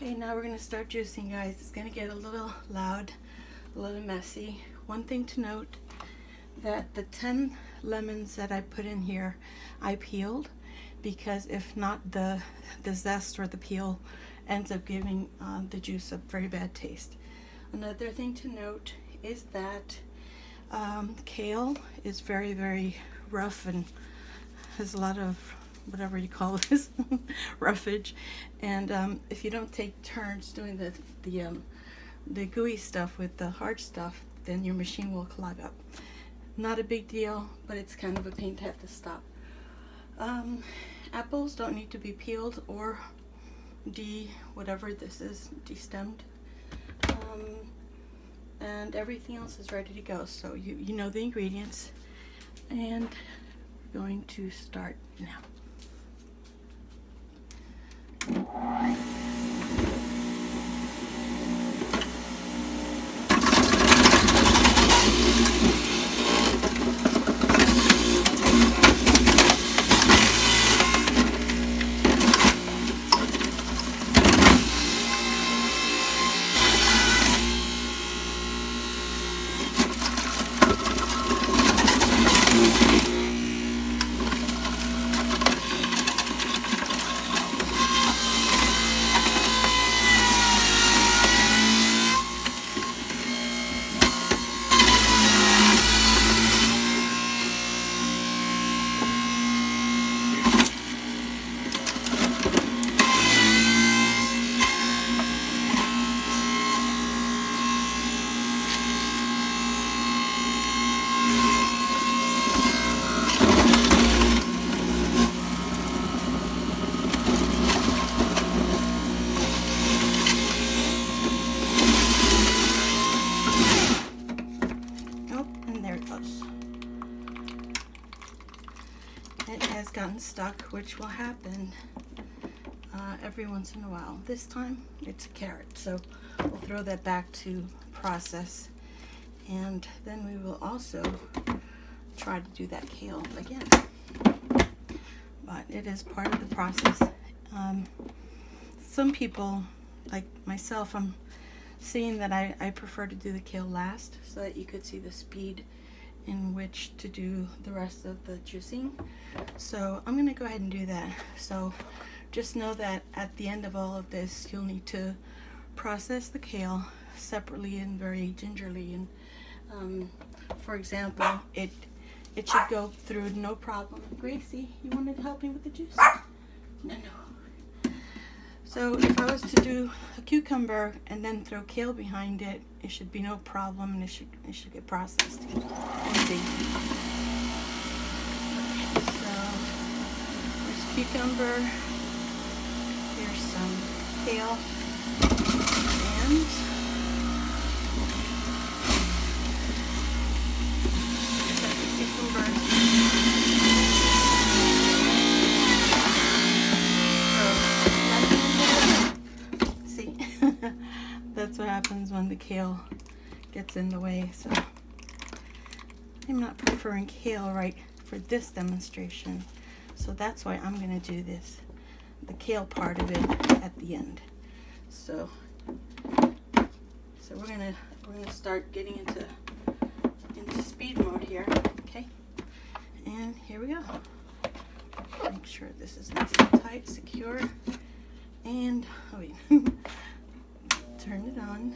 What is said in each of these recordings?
Okay, now we're going to start juicing, guys. It's going to get a little loud, a little messy. One thing to note, that the 10 lemons that I put in here, I peeled, because if not, the zest or the peel ends up giving the juice a very bad taste. Another thing to note is that kale is very, very rough and has a lot of whatever you call this roughage, and if you don't take turns doing the gooey stuff with the hard stuff, then your machine will clog up. Not a big deal, but it's kind of a pain to have to stop. Apples don't need to be peeled or whatever this is, destemmed, and everything else is ready to go. So you know the ingredients, and we're going to start now. It has gotten stuck, which will happen every once in a while. This time it's a carrot, so we'll throw that back to process, and then we will also try to do that kale again. But it is part of the process. Some people, like myself, I'm seeing that I prefer to do the kale last, so that you could see the speed in which to do the rest of the juicing. So I'm going to go ahead and do that. So just know that at the end of all of this, you'll need to process the kale separately and very gingerly. And for example, it should go through no problem. Gracie, you wanted to help me with the juice? No. So if I was to do a cucumber and then throw kale behind it, it should be no problem, and it should get processed. Easy. So there's cucumber, here's some kale, and cucumber. That's what happens when the kale gets in the way. So I'm not preferring kale right for this demonstration, so that's why I'm going to do the kale part of it at the end. So we're gonna start getting into speed mode here. Okay, and here we go. Make sure this is nice and tight, secure, and oh wait. Turn it on.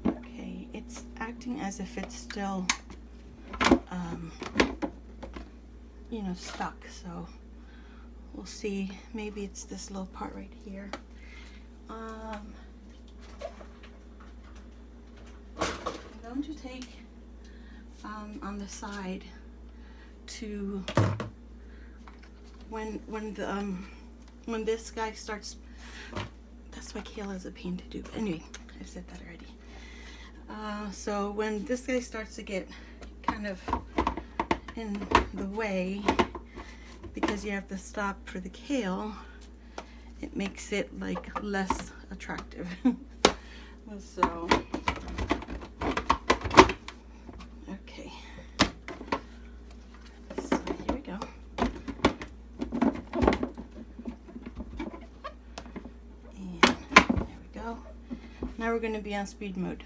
Okay, it's acting as if it's still, stuck. So we'll see. Maybe it's this little part right here. I'm going to take on the side to when this guy starts, that's why kale is a pain to do. But anyway, I've said that already. So when this guy starts to get kind of in the way, because you have to stop for the kale, it makes it like less attractive. So, okay. So here we go. go. Now we're going to be on speed mode.